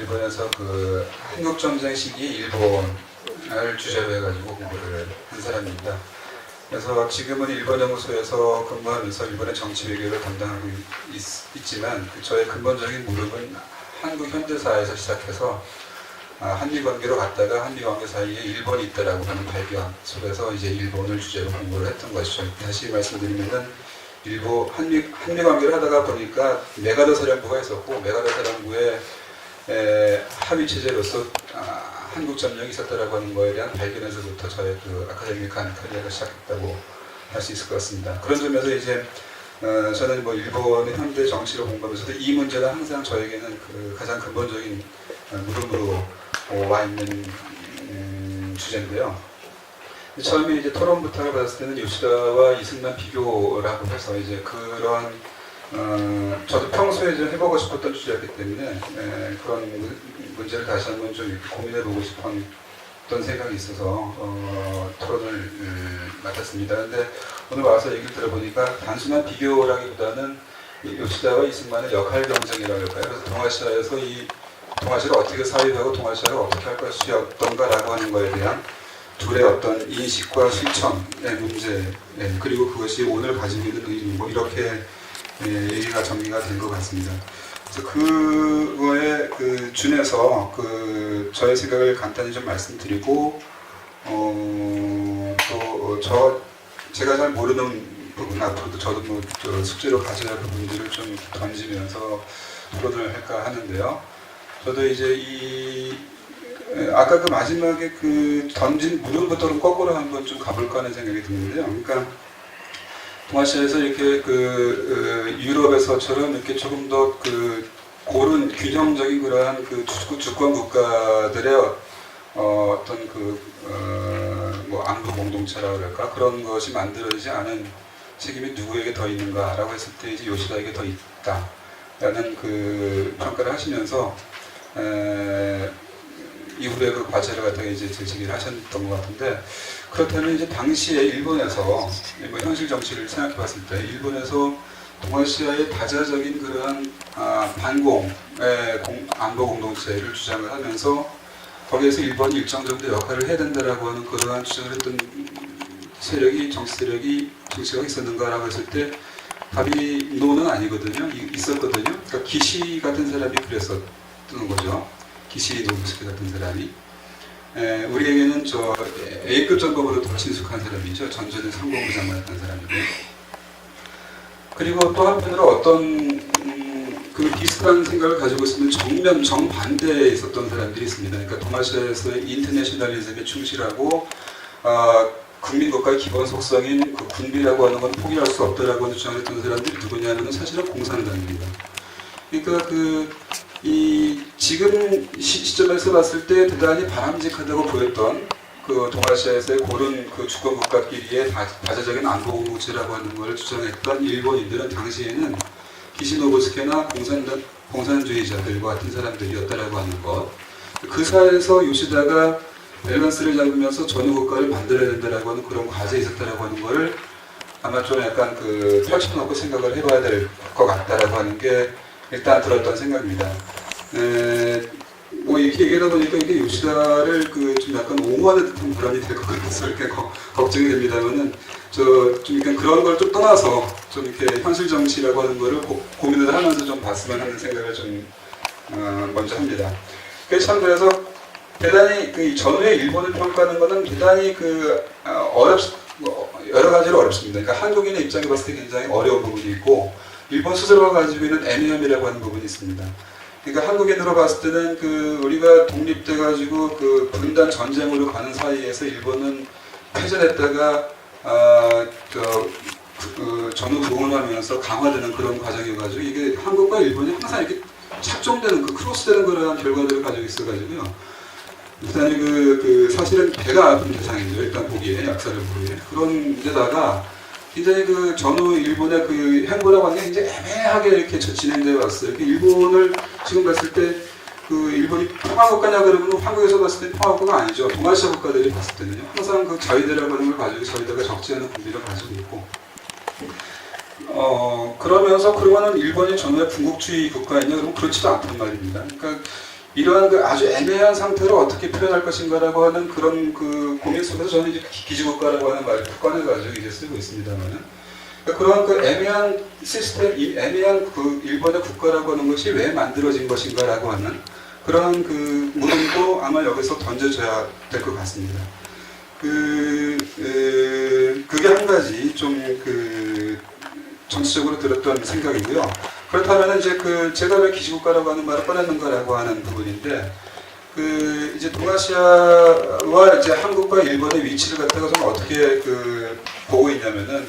일본에서 그 한국 전쟁 시기 일본을 주제로 해가지고 공부를 한 사람입니다. 그래서 지금은 일본 연구소에서 근무하면서 일본의 정치 외교를 담당하고 있지만 저의 근본적인 무릎은 한국 현대사에서 시작해서 한미 관계로 갔다가 한미 관계 사이에 일본이 있다라고 하는 발견 속에서 이제 일본을 주제로 공부를 했던 것이죠. 다시 말씀드리면은 한미 관계를 하다가 보니까 메가더 사령부가 있었고 메가더 사령부의 합의 체제로서 한국 점령이 있었다라고 하는 거에 대한 발견에서부터 저의 그 아카데믹한 커리어가 시작했다고 할 수 있을 것 같습니다. 그런 점에서 이제 저는 뭐 일본의 현대 정치를 공부하면서도 이 문제가 항상 저에게는 그 가장 근본적인 물음으로 와 있는 주제인데요. 처음에 이제 토론 부탁을 받았을 때는 요시다와 이승만 비교라고 해서 이제 그런 저도 평소에 좀 해보고 싶었던 주제였기 때문에 그런 문제를 다시 한번 좀 고민해보고 싶었던 생각이 있어서 토론을 맡았습니다. 그런데 오늘 와서 얘기를 들어보니까 단순한 비교라기보다는 요시다와 이승만의 역할 경쟁이라고 할까요? 그래서 동아시아에서 이 동아시아를 어떻게 사회하고 동아시아를 어떻게 할 것이었던가라고 하는 거에 대한 둘의 어떤 인식과 실천의 문제, 그리고 그것이 오늘 가지고 있는 의미, 뭐 이렇게 얘기가 정리가 된 것 같습니다. 그래서 그거에 준해서 저의 생각을 간단히 좀 말씀드리고, 또 제가 잘 모르는 부분, 앞으로도 저도 뭐 숙제로 가져야 할 부분들을 좀 던지면서 토론을 할까 하는데요. 저도 이제 아까 그 마지막에 던진 물음부터 거꾸로 한번 좀 가볼까 하는 생각이 드는데요. 그러니까 동아시아에서 이렇게 유럽에서처럼 이렇게 조금 더 고른 균형적인 그러한 주권 국가들의 어떤 뭐 안보 공동체라고 그럴까 그런 것이 만들어지지 않은 책임이 누구에게 더 있는가라고 했을 때 이제 요시다에게 더 있다라는 평가를 하시면서 이후에 그 과제를 갖다가 이제 제시를 하셨던 것 같은데, 그렇다면 이제 당시에 일본에서 뭐 현실 정치를 생각해 봤을 때 일본에서 동아시아의 다자적인 그러한 반공의 안보 공동체를 주장을 하면서 거기에서 일본이 일정 정도 역할을 해야 된다라고 하는 그러한 주장을 했던 정치가 있었는가라고 했을 때 답이 노는 아니거든요. 있었거든요. 그러니까 기시 같은 사람이 그랬었던 거죠. 기시 노부스키 같은 사람이 우리에게는 A급 전범으로 더 친숙한 사람이죠. 전전에 상공부 장관했던 사람이고, 그리고 또 한편으로 어떤 비슷한 생각을 가지고 있으면 정반대에 있었던 사람들이 있습니다. 그러니까 동아시아에서의 인터내셔널리즘에 충실하고 국민국가의 기본 속성인 군비라고 하는 건 포기할 수 없다라고 하는 주장을 했던 사람들이 누구냐면 사실은 공산당입니다. 그러니까 지금 시점에서 봤을 때 대단히 바람직하다고 보였던 동아시아에서의 고른 주권 국가끼리의 다자적인 안보 공동체라고 하는 걸 주장했던 일본인들은 당시에는 기시노부스케나 공산주의자들과 같은 사람들이었다라고 하는 것. 그 사이에서 요시다가 밸런스를 잡으면서 전후 국가를 만들어야 된다라고 하는 그런 과제에 있었다라고 하는 거를 아마 좀 약간 펼쳐놓고 생각을 해봐야 될 것 같다라고 하는 게 일단 들었던 생각입니다. 뭐 이렇게 얘기하다 보니까 이게 요시다를 좀 약간 옹호하는 듯한 불안이 될 것 같아서 이렇게 걱정이 됩니다만은 좀 약간 그런 걸 좀 떠나서 좀 이렇게 현실 정치라고 하는 거를 고민을 하면서 좀 봤으면 하는 생각을 좀 먼저 합니다. 그래서 대단히 전후의 일본을 평가하는 것은 대단히 여러 가지로 어렵습니다. 그러니까 한국인의 입장에 봤을 때 굉장히 어려운 부분이 있고 일본 스스로가 가지고 있는 애매함이라고 하는 부분이 있습니다. 그러니까 한국인으로 봤을 때는 우리가 독립돼가지고 분단 전쟁으로 가는 사이에서 일본은 패전했다가 전후 보훈하면서 강화되는 그런 과정이어가지고 이게 한국과 일본이 항상 이렇게 착종되는 크로스되는 그런 결과들을 가지고 있어가지고요. 일단 사실은 배가 아픈 대상이죠. 일단 보기에 약사를 보기에 그런 데다가 굉장히 전후 일본의 행보라고 하는 게 굉장히 애매하게 이렇게 진행되어 왔어요. 일본을 지금 봤을 때 일본이 평화국가냐 그러면 한국에서 봤을 때 평화국가가 아니죠. 동아시아 국가들이 봤을 때는요. 항상 자위대라고 하는 걸 가지고 자위대가 적지 않은 군비를 가지고 있고 그러면서 그러면은 일본이 전후에 군국주의 국가였냐 그러면 그렇지도 않단 말입니다. 그러니까 이러한 그 아주 애매한 상태를 어떻게 표현할 것인가라고 하는 그런 그 고민 속에서 저는 이제 기지국가라고 하는 말을 꺼내가지고 이제 쓰고 있습니다만은 그러한 그 애매한 시스템, 이 애매한 그 일본의 국가라고 하는 것이 왜 만들어진 것인가라고 하는 그런 그 물음도 아마 여기서 던져줘야 될 것 같습니다. 그게 한 가지 좀 정치적으로 들었던 생각이고요. 그렇다면 이제 제가 왜 기지국가라고 하는 말을 꺼냈는가라고 하는 부분인데, 이제 동아시아와 이제 한국과 일본의 위치를 갖다가 좀 어떻게 보고 있냐면은,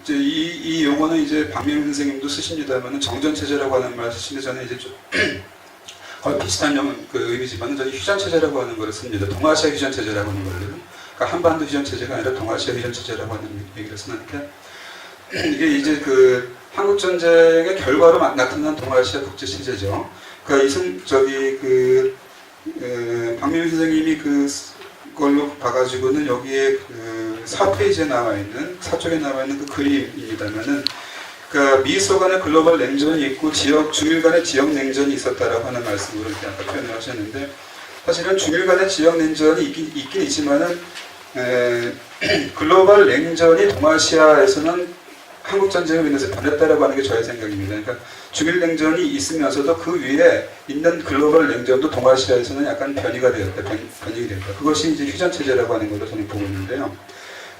이제 이 용어는 이제 박명훈 선생님도 쓰십니다만은 정전체제라고 하는 말을 쓰시는데 저는 이제 좀 거의 비슷한 의미지만 저는 휴전체제라고 하는 걸 씁니다. 동아시아 휴전체제라고 하는 거를. 그러니까 한반도 휴전체제가 아니라 동아시아 휴전체제라고 하는 얘기를 쓰는데 이게 이제 한국전쟁의 결과로 나타난 동아시아 국제체제죠. 그러니까 박명훈 선생님이 그걸로 봐가지고는 여기에 4페이지에 나와 있는, 4쪽에 나와 있는 그 그림입니다만은 그러니까 미소 간의 글로벌 냉전이 있고 중일 간의 지역 냉전이 있었다라고 하는 말씀으로 이렇게 아까 표현을 하셨는데 사실은 중일 간의 지역 냉전이 있긴 있지만은 글로벌 냉전이 동아시아에서는 한국 전쟁으로 인해서 변했다라고 하는 게 저의 생각입니다. 그러니까 중일 냉전이 있으면서도 그 위에 있는 글로벌 냉전도 동아시아에서는 약간 변이가 되었다, 변이가 되었다. 그것이 이제 휴전 체제라고 하는 걸로 저는 보고 있는데요.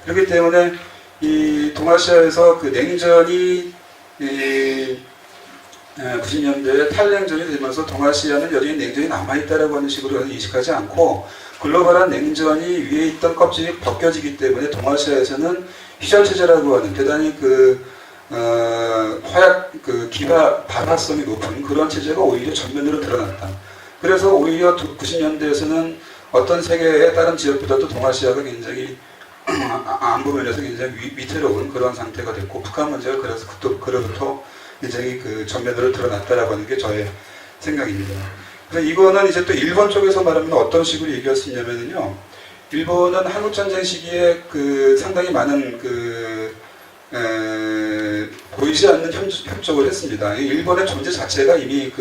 그렇기 때문에 이 동아시아에서 그 냉전이 90년대에 탈냉전이 되면서 동아시아는 여전히 냉전이 남아있다라고 하는 식으로 인식하지 않고 글로벌한 냉전이 위에 있던 껍질이 벗겨지기 때문에 동아시아에서는 휴전체제라고 하는 대단히 발화성이 높은 그런 체제가 오히려 전면으로 드러났다. 그래서 오히려 90년대에서는 어떤 세계의 다른 지역보다도 동아시아가 굉장히 안보 면에서 굉장히 위태로운 그런 상태가 됐고 북한 문제가 그로부터 굉장히 전면으로 드러났다라고 하는 게 저의 생각입니다. 그래서 이거는 이제 또 일본 쪽에서 말하면 어떤 식으로 얘기할 수 있냐면요. 일본은 한국전쟁 시기에 상당히 많은 보이지 않는 협조를 했습니다. 일본의 존재 자체가 이미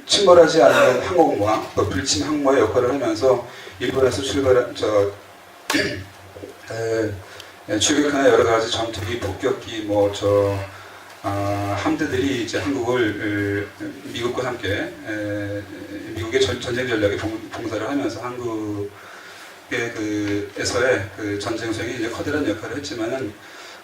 침몰하지 않는 항공모함, 불침 항모의 역할을 하면서 일본에서 출격하는 여러 가지 전투기, 폭격기, 함대들이 이제 한국을 미국과 함께 미국의 전쟁 전략에 봉사를 하면서 한국에서의 전쟁 수행에 이제 커다란 역할을 했지만은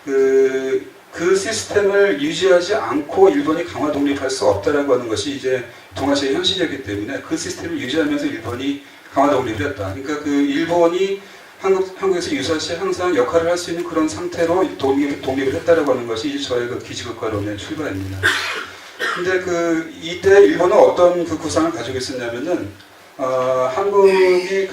그 시스템을 유지하지 않고 일본이 강화 독립할 수 없다라고 하는 것이 이제 동아시아의 현실이었기 때문에 그 시스템을 유지하면서 일본이 강화 독립을 했다. 그러니까 일본이 한국에서 유사시 항상 역할을 할 수 있는 그런 상태로 독립을 했다라고 하는 것이 이제 저의 기지국가론의 출발입니다. 근데 이때 일본은 어떤 구상을 가지고 있었냐면은 한국이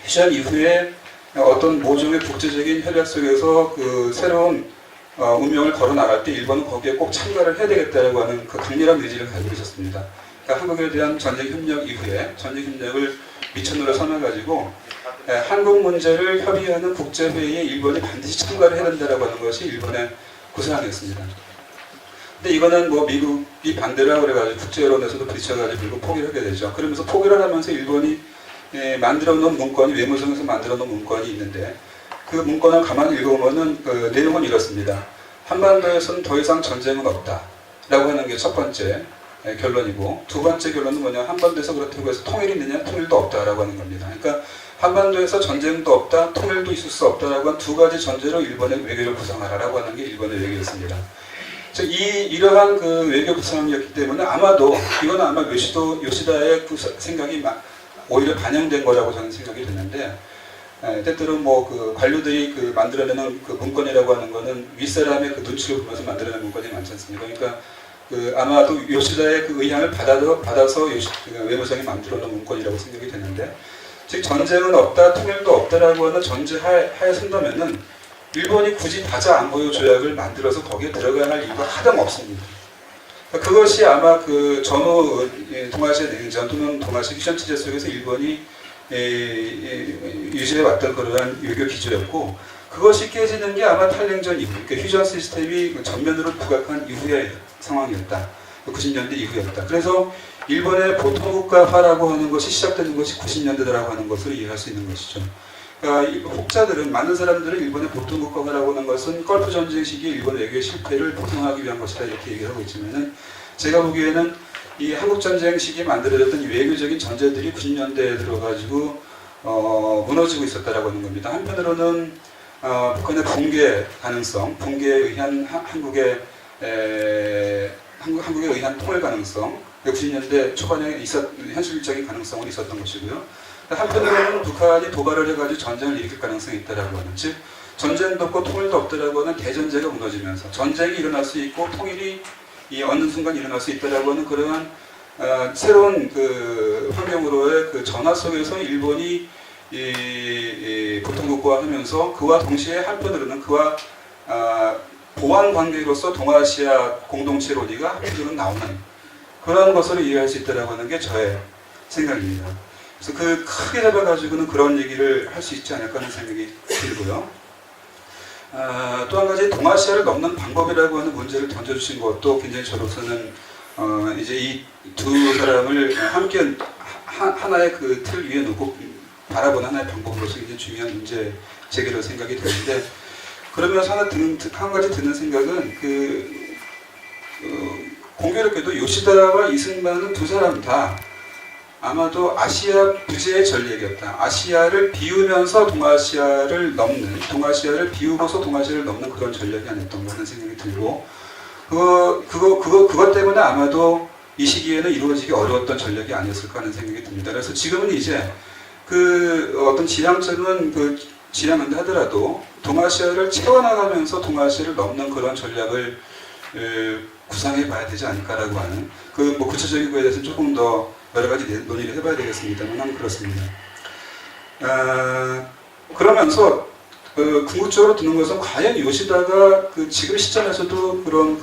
휴전 이후에 어떤 모종의 국제적인 협약 속에서 새로운 운명을 걸어 나갈 때 일본은 거기에 꼭 참가를 해야 되겠다라고 하는 강렬한 의지를 가지고 있었습니다. 그러니까 한국에 대한 전쟁 협력 이후에 전쟁 협력을 미천으로 삼아가지고 한국 문제를 협의하는 국제회의에 일본이 반드시 참가를 해야 된다라고 하는 것이 일본의 구상이었습니다. 근데 이거는 미국이 반대를 하고 그래가지고 국제여론에서도 부딪혀가지고 결국 포기를 하게 되죠. 그러면서 포기를 하면서 일본이 만들어 놓은 문건이 외무성에서 만들어 놓은 문건이 있는데 그 문건을 가만히 읽어보면은 내용은 이렇습니다. 한반도에서는 더 이상 전쟁은 없다 라고 하는 게 첫 번째 결론이고 두 번째 결론은 뭐냐, 한반도에서 그렇다고 해서 통일이 있느냐, 통일도 없다라고 하는 겁니다. 그러니까 한반도에서 전쟁도 없다, 통일도 있을 수 없다라고 한 두 가지 전제로 일본의 외교를 구성하라라고 하는 게 일본의 외교였습니다. 이러한 외교 구상이었기 때문에 아마도 이건 아마 요시다의 생각이 오히려 반영된 거라고 저는 생각이 드는데, 때때로 관료들이 만들어내는 문건이라고 하는 거는 윗사람의 눈치를 보면서 만들어낸 문건이 많지 않습니까? 그러니까 아마도 요시다의 의향을 받아서 외무성이 만들어놓은 문건이라고 생각이 되는데, 즉 전쟁은 없다, 통일도 없다라고 하는 전제하에 선다면은 일본이 굳이 다자 안보요 조약을 만들어서 거기에 들어가야 할 이유가 하등 없습니다. 그것이 아마 전후 동아시아 냉전 또는 동아시아 휴전 체제 속에서 일본이 유지해왔던 그러한 외교 기조였고, 그것이 깨지는 게 아마 탈냉전 이후, 그러니까 휴전 시스템이 전면으로 부각한 이후의 상황이었다. 90년대 이후였다. 그래서 일본의 보통국가화라고 하는 것이 시작되는 것이 90년대라고 하는 것을 이해할 수 있는 것이죠. 그러니까 혹자들은, 많은 사람들은 일본의 보통국가화라고 하는 것은 걸프 전쟁 시기 일본 외교의 실패를 보상하기 위한 것이다 이렇게 얘기를 하고 있지만은, 제가 보기에는 이 한국 전쟁 시기에 만들어졌던 외교적인 전제들이 90년대에 들어가지고 무너지고 있었다라고 하는 겁니다. 한편으로는 북한의 붕괴 가능성, 붕괴에 의한 한국의 의한 통일 가능성, 90년대 초반에 현실적인 가능성은 있었던 것이고요. 한편으로는 북한이 도발을 해가지고 전쟁을 일으킬 가능성이 있다라고 하는, 즉 전쟁도 없고 통일도 없다라고 하는 대전제가 무너지면서 전쟁이 일어날 수 있고 통일이 어느 순간 일어날 수 있다라고 하는 그러한 새로운 그 환경으로의 그 전화 속에서 일본이 보통국가화하면서 그와 동시에 한편으로는 그와 보완 관계로서 동아시아 공동체 논의가 한편으로는 나오는 그런 것으로 이해할 수 있다라고 하는 게 저의 생각입니다. 그래서 그 크게 잡아가지고는 그런 얘기를 할 수 있지 않을까 하는 생각이 들고요. 또 한 가지 동아시아를 넘는 방법이라고 하는 문제를 던져주신 것도 굉장히 저로서는 이제 이 두 사람을 함께 하나의 그 틀 위에 놓고 바라보는 하나의 방법으로서 굉장히 중요한 문제 제기로 생각이 되는데, 그러면서 한 가지 드는 생각은 공교롭게도 요시다와 이승만은 두 사람 다 아마도 아시아 부재의 전략이었다. 아시아를 비우면서 동아시아를 넘는, 동아시아를 비우고서 동아시아를 넘는 그런 전략이 아니었던 거 하는 생각이 들고, 그것 때문에 아마도 이 시기에는 이루어지기 어려웠던 전략이 아니었을까 하는 생각이 듭니다. 그래서 지금은 이제 어떤 지향점은 지향한다 하더라도 동아시아를 채워나가면서 동아시아를 넘는 그런 전략을 구상해 봐야 되지 않을까라고 하는, 구체적인 거에 대해서 조금 더 여러 가지 논의를 해봐야 되겠습니다만 그렇습니다. 그러면서 궁극적으로 드는 것은 과연 요시다가 지금 시점에서도 그런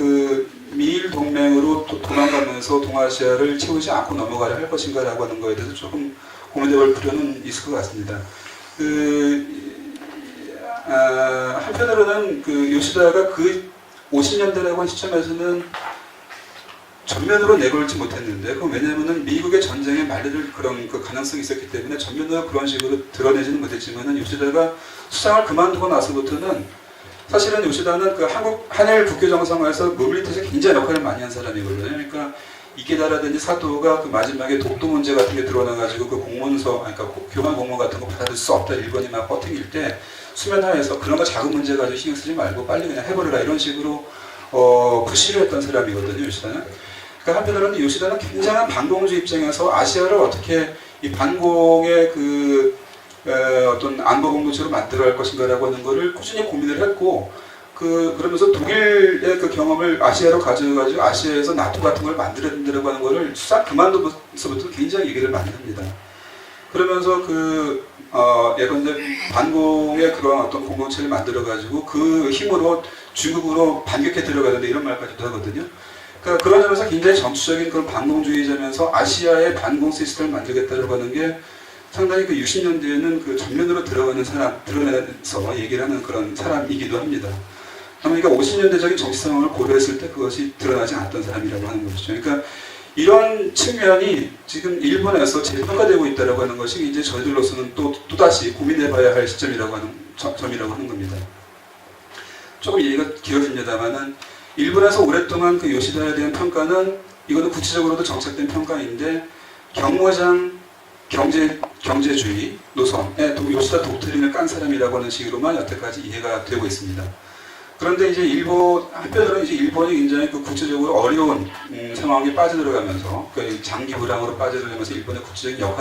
미일 동맹으로 도망가면서 동아시아를 채우지 않고 넘어가려 할 것인가라고 하는 거에 대해서 조금 고민해볼 필요는 있을 것 같습니다. 한편으로는 요시다가 50년대라고 한 시점에서는 전면으로 내걸지 못했는데, 그건 왜냐하면 미국의 전쟁에 말릴 그런 가능성이 있었기 때문에 전면으로 그런 식으로 드러내지는 못했지만은, 요시다가 수상을 그만두고 나서부터는 사실은 요시다는 한일 국교 정상화에서 모빌리티에서 굉장히 역할을 많이 한 사람이거든요. 그러니까 이케다라든지 사토가 마지막에 독도 문제 같은 게 드러나가지고 공문서, 그러니까 교환 공문 같은 거 받아들 수 없다 일본이 막 버팅일 때 수면 하에서 그런 거 작은 문제 가지고 신경 쓰지 말고 빨리 그냥 해버려라 이런 식으로 푸시를 했던 사람이거든요, 요시다는. 그러니까 한편으로는 요시다는 굉장한 반공주 입장에서 아시아를 어떻게 이 반공의 어떤 안보 공동체로 만들어갈 것인가라고 하는 것을 꾸준히 고민을 했고, 그러면서 독일의 경험을 아시아로 가져가지고 아시아에서 나토 같은 걸 만들어야 된다고 하는 것을 수상 그만두고서부터 굉장히 얘기를 많이 합니다. 그러면서 예컨대 반공의 그런 어떤 공동체를 만들어가지고 그 힘으로 중국으로 반격해 들어가는데 이런 말까지도 하거든요. 그러니까 그런 점에서 굉장히 정치적인 그런 반공주의자면서 아시아의 반공 시스템을 만들겠다고 하는 게 상당히 60년대에는 전면으로 드러내면서 얘기를 하는 그런 사람이기도 합니다. 그러니까 50년대적인 정치 상황을 고려했을 때 그것이 드러나지 않았던 사람이라고 하는 것이죠. 그러니까 이런 측면이 지금 일본에서 재평가되고 있다고 하는 것이 이제 저희들로서는 또다시 고민해봐야 할 시점이라고 하는 겁니다. 조금 얘기가 길어집니다만은, 일본에서 오랫동안 요시다에 대한 평가는, 이거는 구체적으로도 정착된 평가인데, 경무장 경제주의 노선에 요시다 독트린을 깐 사람이라고 하는 식으로만 여태까지 이해가 되고 있습니다. 그런데 이제 한편으로는 이제 일본이 굉장히 구체적으로 어려운 상황에 빠져들어가면서 장기 불황으로 빠져들어가면서 일본의 구체적인 역할